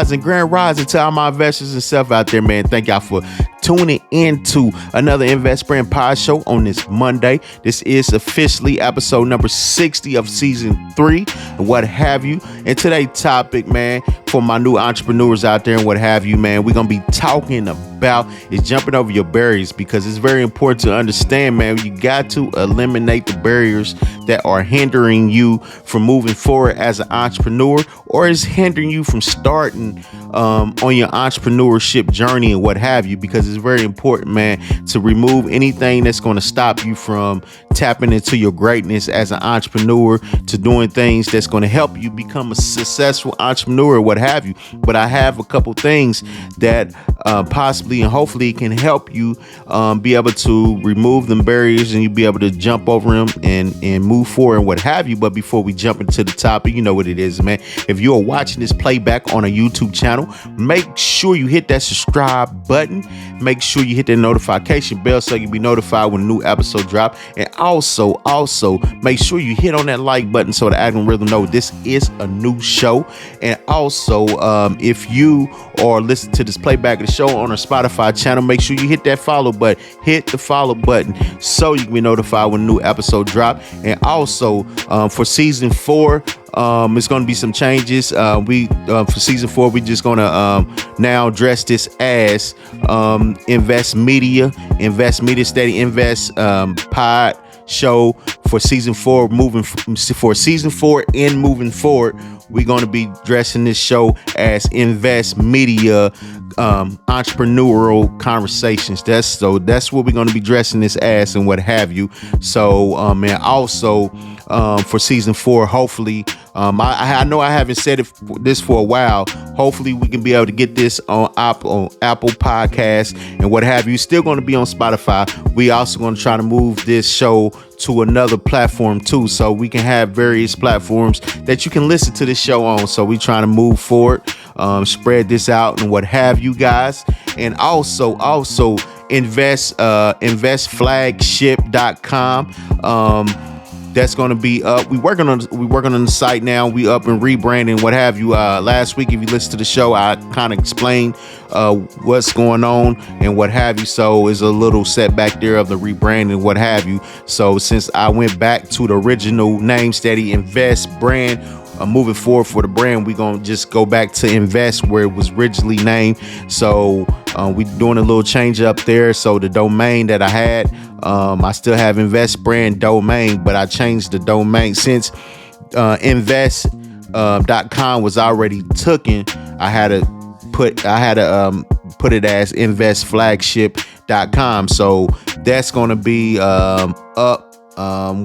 Grand Rising to all my investors and stuff out there, man. Thank y'all for tuning into another Invest Brand Pod Show on this Monday. This is officially episode number 60 of season 3 and what have you. And today's topic, man, for my new entrepreneurs out there and what have you, man, we're going to be talking about is jumping over your barriers, because it's very important to understand, man, you got to eliminate the barriers that are hindering you from moving forward as an entrepreneur, or is hindering you from starting on your entrepreneurship journey and what have you, because it's very important, man, to remove anything that's going to stop you from tapping into your greatness as an entrepreneur, to doing things that's going to help you become a successful entrepreneur or what have you. But I have a couple things that possibly and hopefully can help you be able to remove them barriers, and you be able to jump over them and move forward and what have you. But before we jump into the topic, you know what it is, man. If you are watching this playback on a YouTube channel, make sure you hit that subscribe button. Make sure you hit that notification bell so you can be notified when a new episode drop. And also make sure you hit on that like button so the algorithm know this is a new show. And also, if you are listening to this playback of the show on our Spotify channel, make sure you hit that follow button. Hit the follow button so you can be notified when a new episode drop. And also, for season 4, it's going to be some changes. For season 4, we just going to now address this as Invest Media Steady Invest Pod Show for season 4. Moving forward, we're going to be addressing this show as Invest Media Entrepreneurial Conversations. That's what we're going to be addressing this as and what have you. So and also for season 4, hopefully, I know I haven't said this for a while. Hopefully we can be able to get this on Apple Podcasts and what have you. Still going to be on Spotify. We also going to try to move this show to another platform too, so we can have various platforms that you can listen to this show on. So we trying to move forward, spread this out and what have you guys. And also investflagship.com. That's going to be up. We working on the site now. We up and rebranding, what have you. Last week, if you listen to the show, I kind of explained what's going on and what have you. So it's a little setback there of the rebranding, what have you. So since I went back to the original name, Steady Invest brand, moving forward for the brand, we're going to just go back to Invest where it was originally named. So we doing a little change up there. So the domain that I had, I still have Invest brand domain, but I changed the domain since invest.com was already taken. I had to put it as investflagship.com. So that's going to be up.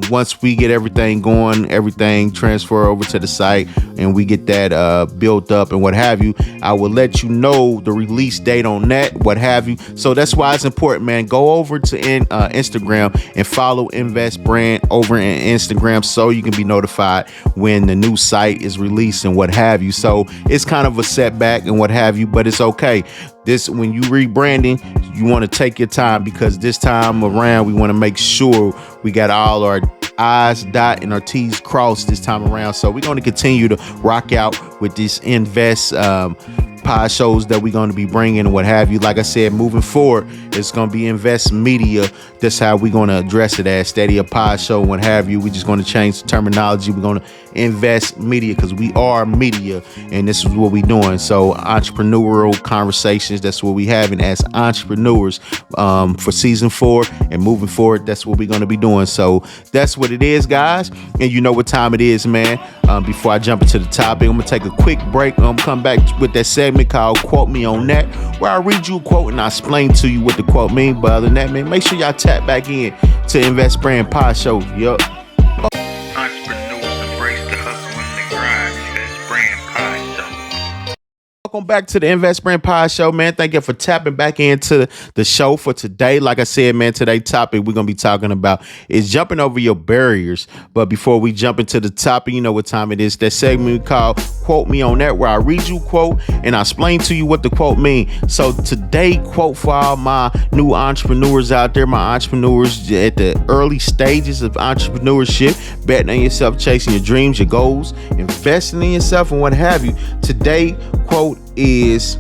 Once we get everything going, everything transfer over to the site and we get that built up and what have you, I will let you know the release date on that, what have you. So that's why it's important, man. Go over to Instagram and follow Invest Brand over in Instagram so you can be notified when the new site is released and what have you. So it's kind of a setback and what have you, but it's okay. When you rebranding, you want to take your time, because this time around we want to make sure we got all our I's dot and our T's crossed this time around. So we're going to continue to rock out with this Invest pod shows that we're going to be bringing and what have you. Like I said, moving forward, it's going to be Invest Media. That's how we're going to address it as Steady a pod show and what have you. We're just going to change the terminology. We're going to Invest Media because we are media and this is what we're doing. So entrepreneurial conversations, that's what we're having as entrepreneurs for season 4 and moving forward. That's what we're going to be doing. So that's what it is, guys. And you know what time it is, man. Before I jump into the topic, I'm going to take a quick break. I'm going to come back with that segment called Quote Me on That, where I read you a quote and I explain to you what the quote means. But other than that, man, make sure y'all tap back in to Invest Brand Pod Show. Yup. Entrepreneurs embrace the hustle and the grind. Invest Brand Pod Show. Welcome back to the Invest Brand Pod Show, man. Thank you for tapping back into the show for today. Like I said, man, today's topic we're going to be talking about is jumping over your barriers. But before we jump into the topic, you know what time it is. That segment we call Quote Me On That, where I read you a quote and I explain to you what the quote means. So today, quote for all my new entrepreneurs out there, my entrepreneurs at the early stages of entrepreneurship, betting on yourself, chasing your dreams, your goals, investing in yourself, and what have you. Today, quote is,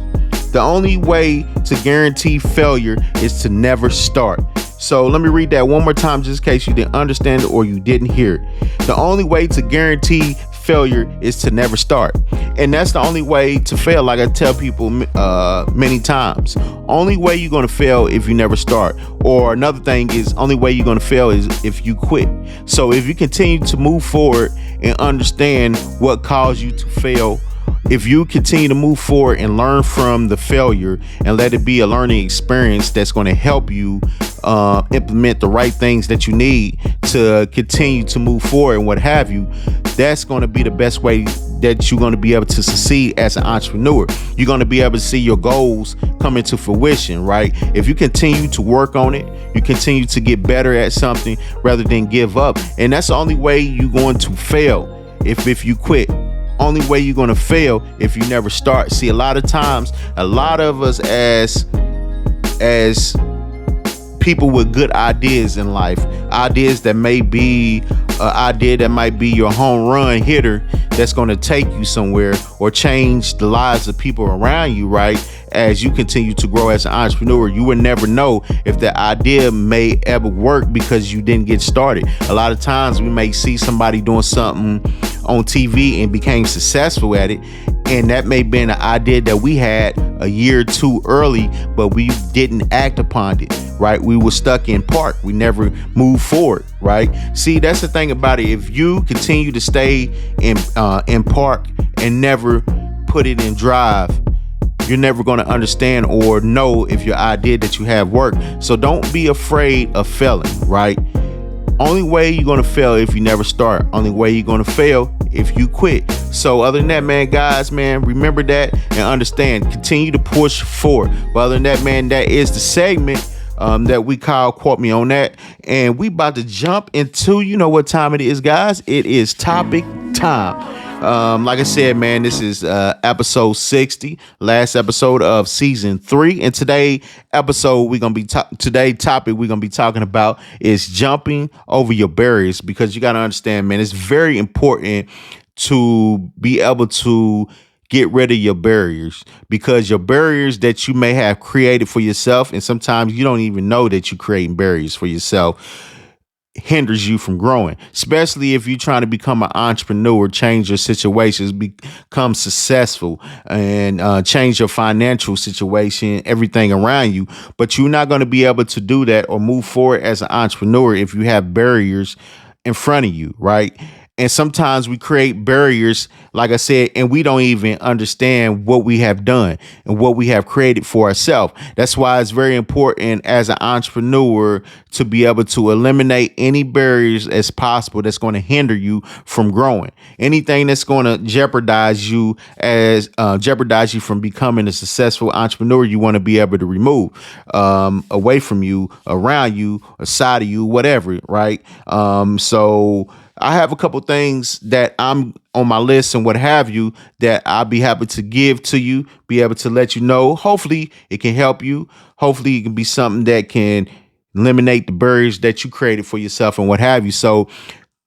the only way to guarantee failure is to never start. So let me read that one more time just in case you didn't understand it or you didn't hear it. The only way to guarantee failure is to never start. And that's the only way to fail. Like I tell people many times, only way you're going to fail if you never start. Or another thing is, only way you're going to fail is if you quit. So if you continue to move forward and understand what caused you to fail, if you continue to move forward and learn from the failure and let it be a learning experience that's going to help you implement the right things that you need to continue to move forward and what have you, that's going to be the best way that you're going to be able to succeed as an entrepreneur. You're going to be able to see your goals come into fruition, right? If you continue to work on it, you continue to get better at something rather than give up. And that's the only way you're going to fail if you quit. Only way you're going to fail if you never start. See, a lot of times, a lot of us as people with good ideas in life, ideas that may be an idea that might be your home run hitter that's going to take you somewhere or change the lives of people around you, right? As you continue to grow as an entrepreneur, you would never know if that idea may ever work because you didn't get started. A lot of times we may see somebody doing something on TV and became successful at it, and that may be an idea that we had a year or two early, but we didn't act upon it, right? We were stuck in park. We never moved forward, right? See, that's the thing about it. If you continue to stay in park and never put it in drive, you're never going to understand or know if your idea that you have worked. So don't be afraid of failing, right? Only way you're going to fail if you never start. Only way you're going to fail if you quit. So other than that, man, guys, man, remember that and understand. Continue to push forward. But other than that, man, that is the segment that we call Quote Me On That. And we about to jump into, you know what time it is, guys. It is topic time. Like I said, man, this is episode 60, last episode of season 3. And today episode we're gonna be topic we're gonna be talking about is jumping over your barriers, because you gotta understand, man, it's very important to be able to get rid of your barriers, because your barriers that you may have created for yourself, and sometimes you don't even know that you're creating barriers for yourself, hinders you from growing, especially if you're trying to become an entrepreneur, change your situations, become successful, and change your financial situation, everything around you. But you're not going to be able to do that or move forward as an entrepreneur if you have barriers in front of you, right? And sometimes we create barriers, like I said, and we don't even understand what we have done and what we have created for ourselves. That's why it's very important as an entrepreneur to be able to eliminate any barriers as possible that's going to hinder you from growing. Anything that's going to jeopardize you from becoming a successful entrepreneur, you want to be able to remove away from you, around you, aside of you, whatever, right? So I have a couple things that I'm on my list and what have you that I'll be happy to give to you, be able to let you know. Hopefully it can help you. Hopefully it can be something that can eliminate the barriers that you created for yourself and what have you. So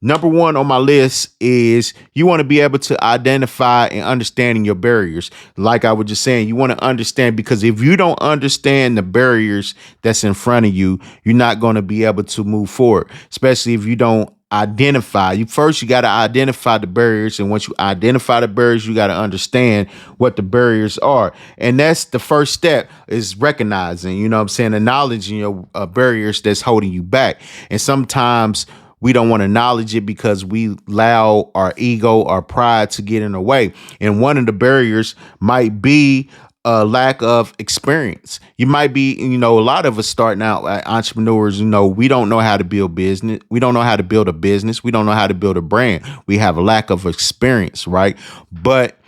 number one on my list is you want to be able to identify and understanding your barriers. Like I was just saying, you want to understand, because if you don't understand the barriers that's in front of you, you're not going to be able to move forward, especially if you don't identify. You got to identify the barriers, and once you identify the barriers, you got to understand what the barriers are. And that's the first step, is recognizing, you know what I'm saying, acknowledging your barriers that's holding you back. And sometimes we don't want to acknowledge it because we allow our ego, our pride to get in the way. And one of the barriers might be a lack of experience. You might be, a lot of us starting out entrepreneurs, we don't know how to build business. We don't know how to build a business. We don't know how to build a brand. We have a lack of experience, right? But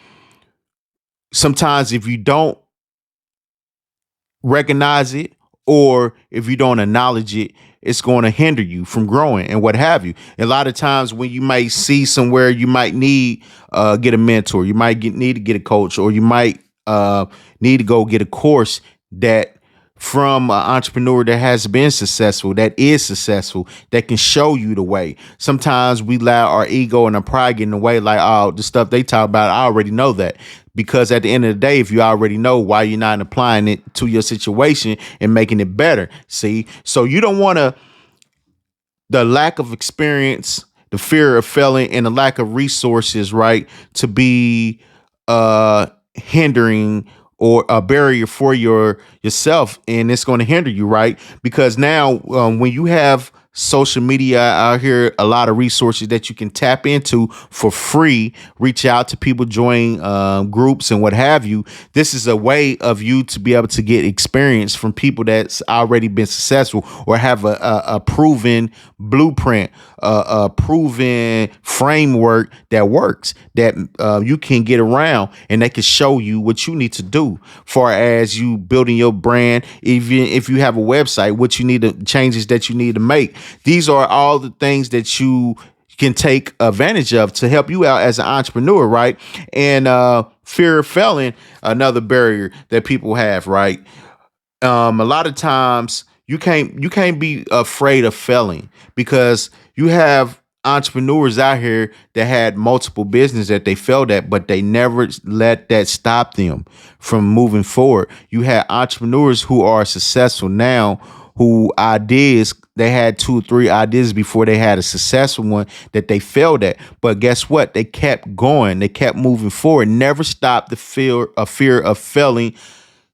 sometimes if you don't recognize it, or if you don't acknowledge it, it's going to hinder you from growing and what have you. A lot of times when you might see somewhere you might need get a mentor, you might need to get a coach, or you might need to go get a course that from an entrepreneur that has been successful, that is successful, that can show you the way. Sometimes we allow our ego and our pride get in the way, like, oh, the stuff they talk about, I already know that. Because at the end of the day, if you already know, why you're not applying it to your situation and making it better. See, so you don't want to, the lack of experience, the fear of failing, and the lack of resources, right, to be hindering or a barrier for yourself, and it's going to hinder you, right? Because now when you have social media out here, a lot of resources that you can tap into for free, reach out to people, join groups and what have you. This is a way of you to be able to get experience from people that's already been successful or have a proven blueprint, a proven framework that works, that you can get around, and they can show you what you need to do far as you building your brand. Even if you have a website, what you need to changes that you need to make. These are all the things that you can take advantage of to help you out as an entrepreneur, right? And fear of failing, another barrier that people have, right? A lot of times you can't be afraid of failing, because you have entrepreneurs out here that had multiple business that they failed at, but they never let that stop them from moving forward. You had entrepreneurs who are successful now, who ideas, they had 2 or 3 ideas before they had a successful one that they failed at. But guess what? They kept going. They kept moving forward. Never stopped the fear of failing.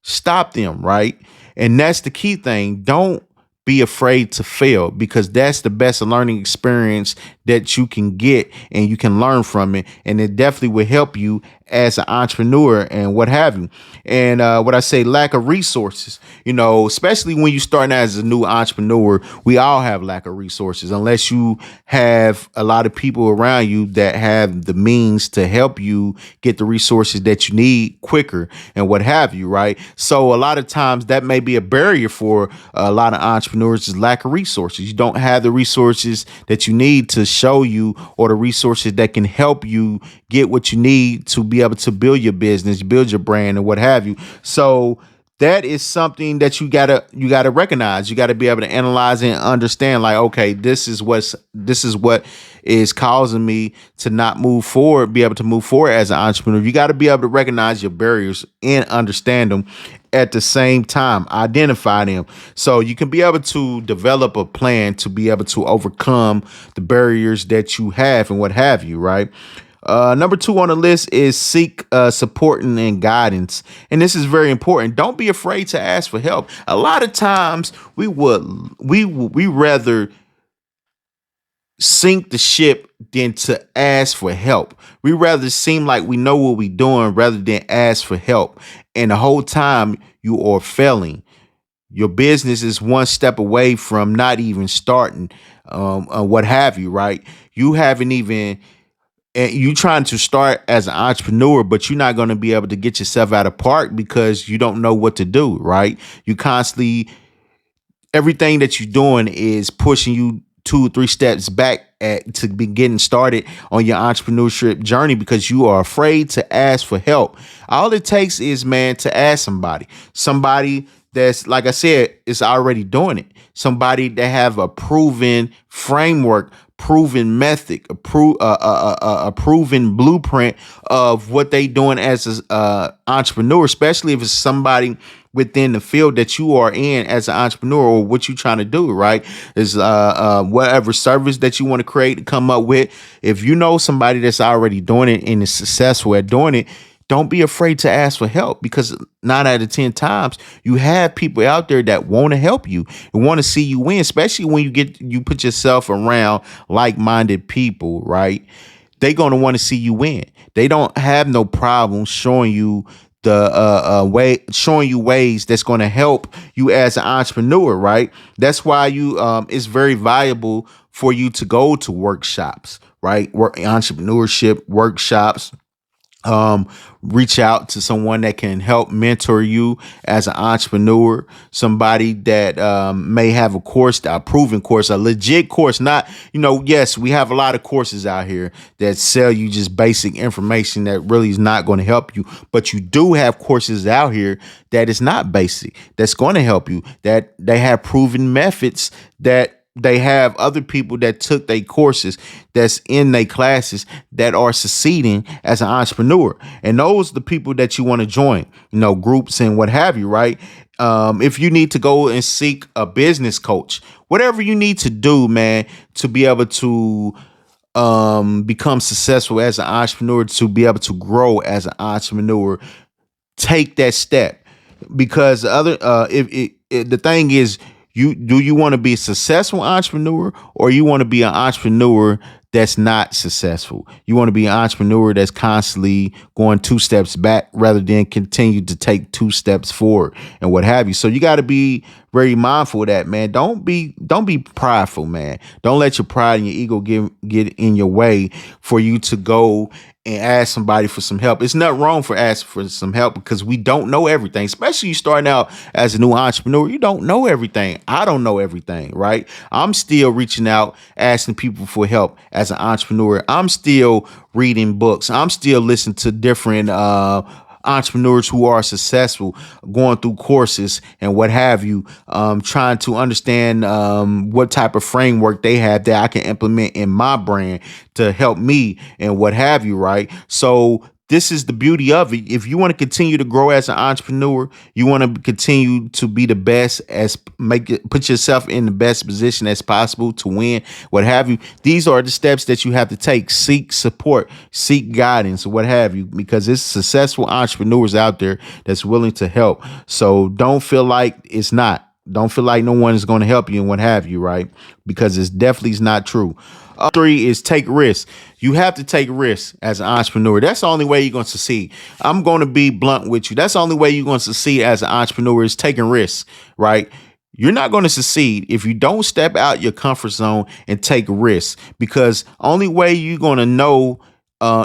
Stop them, right? And that's the key thing. Don't be afraid to fail, because that's the best learning experience that you can get, and you can learn from it. And it definitely will help you as an entrepreneur and what have you. And what I say, lack of resources, especially when you start as a new entrepreneur, we all have lack of resources, unless you have a lot of people around you that have the means to help you get the resources that you need quicker and what have you, right? So a lot of times that may be a barrier for a lot of entrepreneurs, is lack of resources. You don't have the resources that you need to show you, or the resources that can help you get what you need to be able to build your business, build your brand, and what have you. So that is something that you gotta recognize. You gotta be able to analyze and understand, like, okay, this is what is causing me to not move forward, be able to move forward as an entrepreneur. You got to be able to recognize your barriers and understand them at the same time, identify them, so you can be able to develop a plan to be able to overcome the barriers that you have and what have you, right? Number 2 on the list is seek support and guidance. And this is very important. Don't be afraid to ask for help. A lot of times we rather sink the ship than to ask for help. We rather seem like we know what we're doing rather than ask for help. And the whole time you are failing. Your business is one step away from not even starting, what have you, right? You haven't even, and you trying to start as an entrepreneur, but you're not going to be able to get yourself out of park because you don't know what to do, right? You constantly, everything that you're doing is pushing you 2 or 3 steps back to be getting started on your entrepreneurship journey, because you are afraid to ask for help. All it takes is, man, to ask somebody that's, like I said, is already doing it. Somebody that have a proven framework, proven method, a proven blueprint of what they doing as an entrepreneur, especially if it's somebody within the field that you are in as an entrepreneur, or what you trying to do, right? Is whatever service that you want to create to come up with. If you know somebody that's already doing it and is successful at doing it, don't be afraid to ask for help, because 9 out of 10 times you have people out there that want to help you and want to see you win, especially when you put yourself around like-minded people, right? They're going to want to see you win. They don't have no problem showing you showing you ways that's going to help you as an entrepreneur, right? That's why it's very valuable for you to go to workshops, right? Entrepreneurship workshops, um Reach out to someone that can help mentor you as an entrepreneur, somebody that may have a course, a proven course, a legit course. Not, yes, we have a lot of courses out here that sell you just basic information that really is not going to help you, but you do have courses out here that is not basic, that's going to help you, that they have proven methods, that they have other people that took their courses, that's in their classes, that are succeeding as an entrepreneur. And those are the people that you want to join, groups and what have you, right? If you need to go and seek a business coach, whatever you need to do, man, to be able to become successful as an entrepreneur, to be able to grow as an entrepreneur, take that step. Because the other if the thing is, you want to be a successful entrepreneur, or you want to be an entrepreneur that's not successful? You want to be an entrepreneur that's constantly going two steps back rather than continue to take two steps forward and what have you. So you got to be very mindful of that, man. Don't be prideful, man. Don't let your pride and your ego get in your way for you to go and ask somebody for some help. It's not wrong for asking for some help, because we don't know everything, especially you starting out as a new entrepreneur. You don't know everything. I don't know everything, right? I'm still reaching out, asking people for help as an entrepreneur. I'm still reading books. I'm still listening to different entrepreneurs who are successful, going through courses and what have you, trying to understand what type of framework they have that I can implement in my brand to help me and what have you, right? So this is the beauty of it. If you want to continue to grow as an entrepreneur, you want to continue to be the best, put yourself in the best position as possible to win, what have you. These are the steps that you have to take. Seek support, seek guidance, what have you, because there's successful entrepreneurs out there that's willing to help. So don't feel like it's not. Don't feel like no one is going to help you and what have you, right? Because it's definitely is not true. Three is take risks. You have to take risks as an entrepreneur. That's the only way you're going to succeed. I'm going to be blunt with you. That's the only way you're going to succeed as an entrepreneur, is taking risks, right? You're not going to succeed if you don't step out your comfort zone and take risks, because only way you're going to know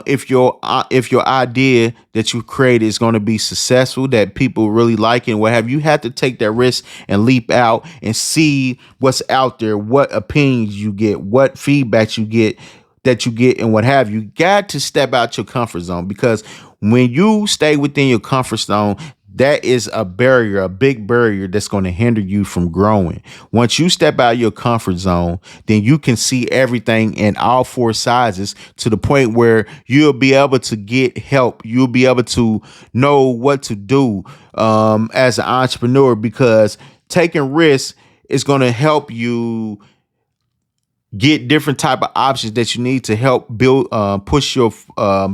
if your idea that you created is going to be successful, that people really like it and what have you, have to take that risk and leap out and see what's out there, what opinions you get, what feedback you get, and what have you. Got to step out your comfort zone, because when you stay within your comfort zone, that is a barrier, a big barrier that's going to hinder you from growing. Once you step out of your comfort zone, then you can see everything in all four sizes, to the point where you'll be able to get help. You'll be able to know what to do as an entrepreneur, because taking risks is going to help you get different type of options that you need to help build, push your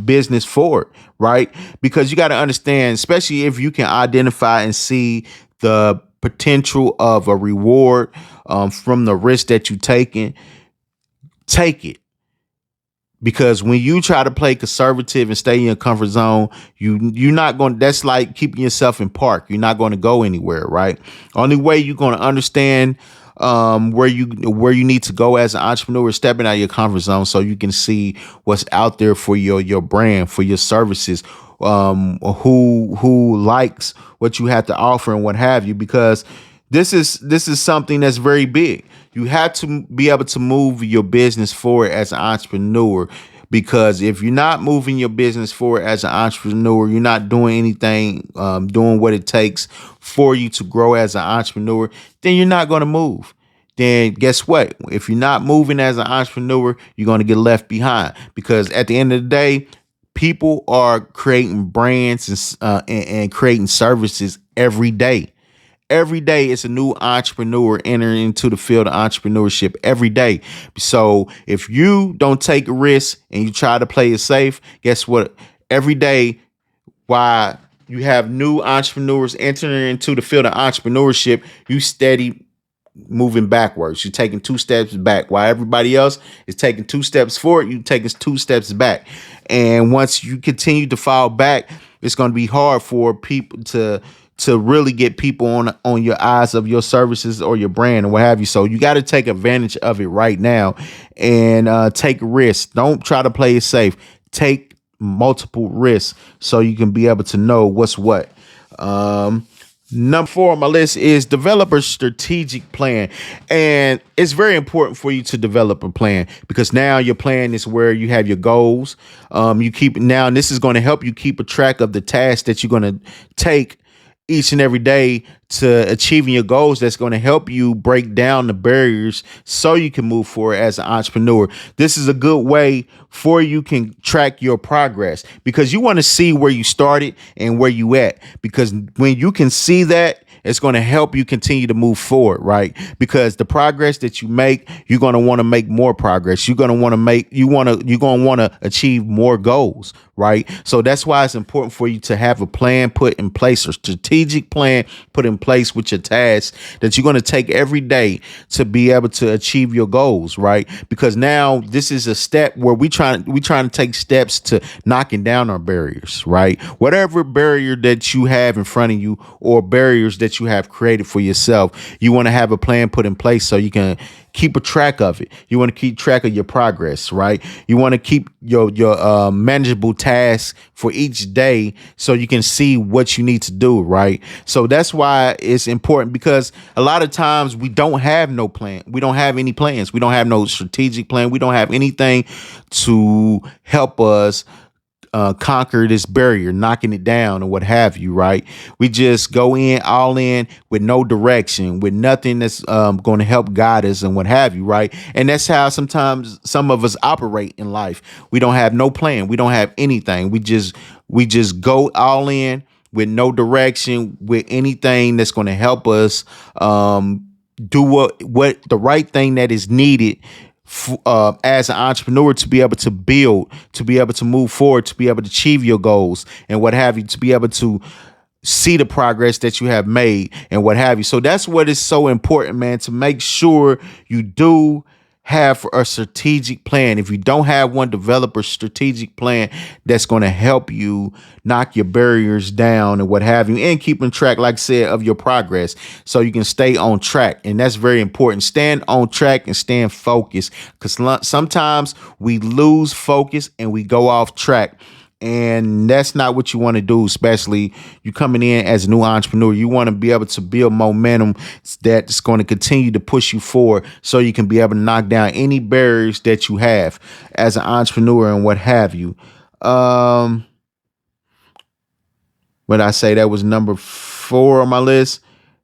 business forward, right? Because you got to understand, especially if you can identify and see the potential of a reward from the risk that you're taking, take it. Because when you try to play conservative and stay in your comfort zone, you're not going. That's like keeping yourself in park. You're not going to go anywhere, right? Only way you're going to understand where you need to go as an entrepreneur is stepping out of your comfort zone, so you can see what's out there for your brand, for your services, who likes what you have to offer and what have you. Because this is something that's very big. You have to be able to move your business forward as an entrepreneur, because if you're not moving your business forward as an entrepreneur, you're not doing anything, doing what it takes for you to grow as an entrepreneur, then you're not going to move. Then guess what? If you're not moving as an entrepreneur, you're going to get left behind, because at the end of the day, people are creating brands and creating services every day. Every day it's a new entrepreneur entering into the field of entrepreneurship every day. So if you don't take a risk and you try to play it safe, guess what? Every day, while you have new entrepreneurs entering into the field of entrepreneurship, you steady moving backwards. You're taking two steps back, while everybody else is taking two steps forward. You taking two steps back. And once you continue to fall back, it's going to be hard for people to really get people on your eyes of your services or your brand or what have you. So you got to take advantage of it right now and take risks. Don't try to play it safe. Take multiple risks so you can be able to know what's what. Um, Number four on my list is develop a strategic plan. And it's very important for you to develop a plan because now your plan is where you have your goals. You keep now, and this is going to help you keep a track of the tasks that you're going to take each and every day to achieving your goals. That's going to help you break down the barriers so you can move forward as an entrepreneur. This is a good way for you can track your progress because you want to see where you started and where you at, because when you can see that, it's going to help you continue to move forward, right? Because the progress that you make, you're going to want to make more progress. You're going to want to you're going to want to achieve more goals, right? So that's why it's important for you to have a plan put in place, a strategic plan put in place with your tasks that you're going to take every day to be able to achieve your goals, right? Because now this is a step where we trying to take steps to knocking down our barriers, right? Whatever barrier that you have in front of you or barriers that you have created for yourself, you want to have a plan put in place so you can keep a track of it. You want to keep track of your progress, right? You want to keep your manageable tasks for each day so you can see what you need to do, right? So that's why it's important, because a lot of times we don't have no plan. We don't have any plans. We don't have no strategic plan. We don't have anything to help us conquer this barrier, knocking it down or what have you, right? We just go in all in with no direction, with nothing that's going to help guide us and what have you, right? And that's how sometimes some of us operate in life. We don't have no plan. We don't have anything. We just go all in with no direction, with anything that's going to help us do what the right thing that is needed as an entrepreneur to be able to build, to be able to move forward, to be able to achieve your goals and what have you, to be able to see the progress that you have made and what have you. So that's what is so important, man, to make sure you do have a strategic plan. If you don't have one, develop a strategic plan that's going to help you knock your barriers down and what have you, and keeping track, like I said, of your progress so you can stay on track. And that's very important. Stand on track and stand focused, because sometimes we lose focus and we go off track. And that's not what you want to do, especially you coming in as a new entrepreneur. You want to be able to build momentum that's going to continue to push you forward so you can be able to knock down any barriers that you have as an entrepreneur and what have you. When I say that was number 4 on my list.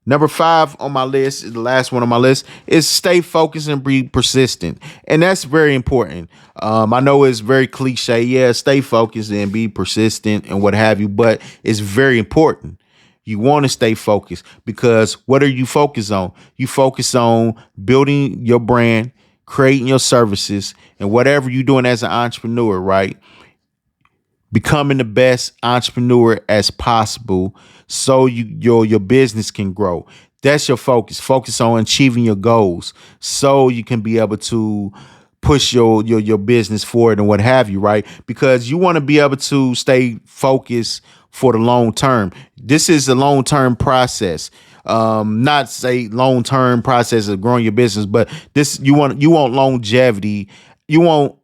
Number 5 on my list, is the last one on my list, is stay focused and be persistent. And that's very important. I know it's very cliche. Yeah, stay focused and be persistent and what have you, but it's very important. You want to stay focused, because what are you focused on? You focus on building your brand, creating your services, and whatever you're doing as an entrepreneur, right? Becoming the best entrepreneur as possible so your business can grow. That's your focus. Focus on achieving your goals so you can be able to push your business forward and what have you, right? Because you want to be able to stay focused for the long term. This is a long term process. Not say long term process of growing your business, but this you want longevity. You want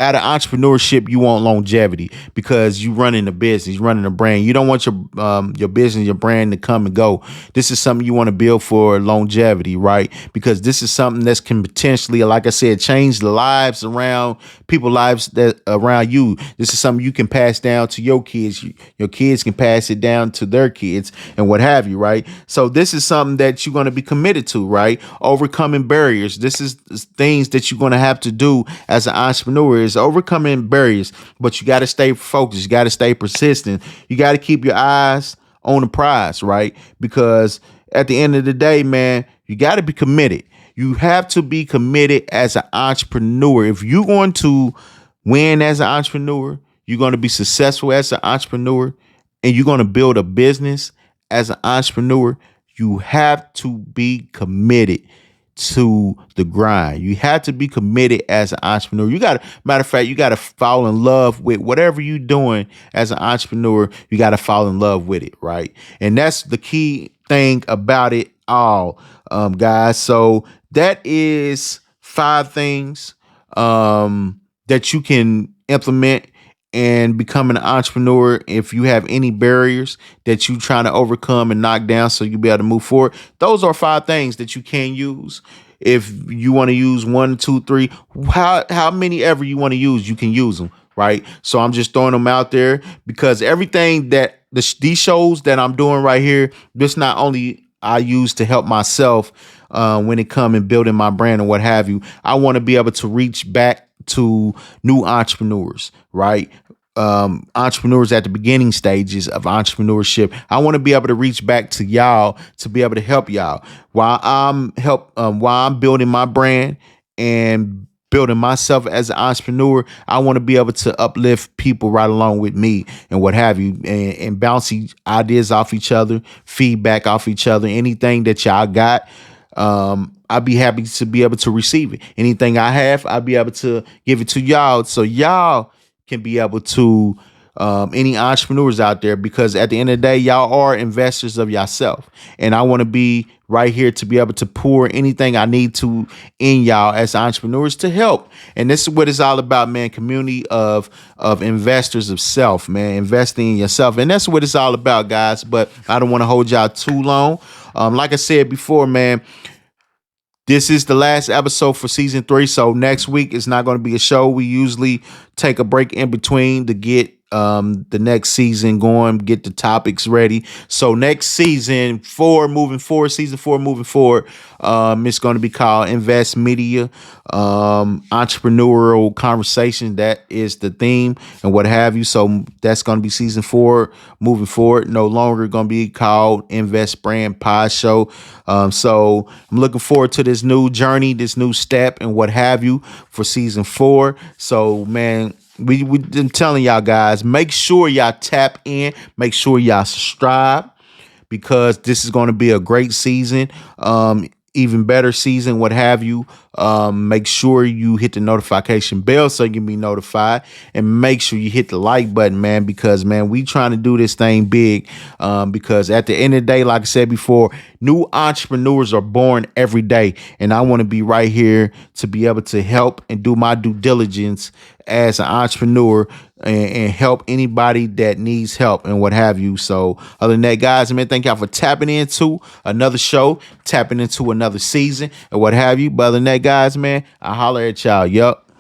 Out of entrepreneurship, you want longevity, because you running a business, you running a brand. You don't want your business, your brand to come and go. This is something you want to build for longevity, right? Because this is something that can potentially, like I said, change the lives around people, lives that around you. This is something you can pass down to your kids. Your kids can pass it down to their kids and what have you, right? So this is something that you're going to be committed to, right? Overcoming barriers. This is things that you're going to have to do as an entrepreneur, is overcoming barriers, but you got to stay focused. You got to stay persistent. You got to keep your eyes on the prize, right? Because at the end of the day, man, you got to be committed. You have to be committed as an entrepreneur. If you're going to win as an entrepreneur, you're going to be successful as an entrepreneur, and you're going to build a business as an entrepreneur, you have to be committed to the grind. You have to be committed as an entrepreneur. Matter of fact, you got to fall in love with whatever you're doing as an entrepreneur. You got to fall in love with it, right? And that's the key thing about it all, guys. So that is 5 things that you can implement and becoming an entrepreneur, if you have any barriers that you trying to overcome and knock down so you'll be able to move forward, those are 5 things that you can use. If you want to use one, two, three, how many ever you want to use, you can use them, right? So I'm just throwing them out there because everything that these shows that I'm doing right here, this not only I use to help myself when it come and building my brand and what have you. I want to be able to reach back to new entrepreneurs, right? Entrepreneurs at the beginning stages of entrepreneurship. I want to be able to reach back to y'all to be able to help y'all while I'm building my brand and building myself as an entrepreneur. I want to be able to uplift people right along with me and what have you, and bounce ideas off each other, feedback off each other. Anything that y'all got, I'd be happy to be able to receive it. Anything I have, I'll be able to give it to y'all so y'all can be able to, any entrepreneurs out there, because at the end of the day, y'all are investors of yourself. And I want to be right here to be able to pour anything I need to in y'all as entrepreneurs to help. And this is what it's all about, man. Community of investors of self, man, investing in yourself. And that's what it's all about, guys. But I don't want to hold y'all too long. Like I said before, man, this is the last episode for season 3. So next week is not going to be a show. We usually take a break in between to get the next season going, get the topics ready. So next season 4 moving forward, season 4 moving forward, it's going to be called Invest Media, entrepreneurial conversation. That is the theme and what have you. So that's going to be season 4 moving forward. No longer going to be called Invest Brand Pod Show. So I'm looking forward to this new journey, this new step and what have you for season 4. So, man, we been telling y'all guys, make sure y'all tap in, make sure y'all subscribe, because this is going to be a great season, even better season, what have you. Make sure you hit the notification bell so you can be notified, and make sure you hit the like button, man, because, man, we trying to do this thing big, because at the end of the day, like I said before, new entrepreneurs are born every day, and I want to be right here to be able to help and do my due diligence as an entrepreneur, and help anybody that needs help and what have you. So other than that, guys, man, thank y'all for tapping into another show, tapping into another season and what have you. But other than that, guys, man, I holler at y'all. Yup.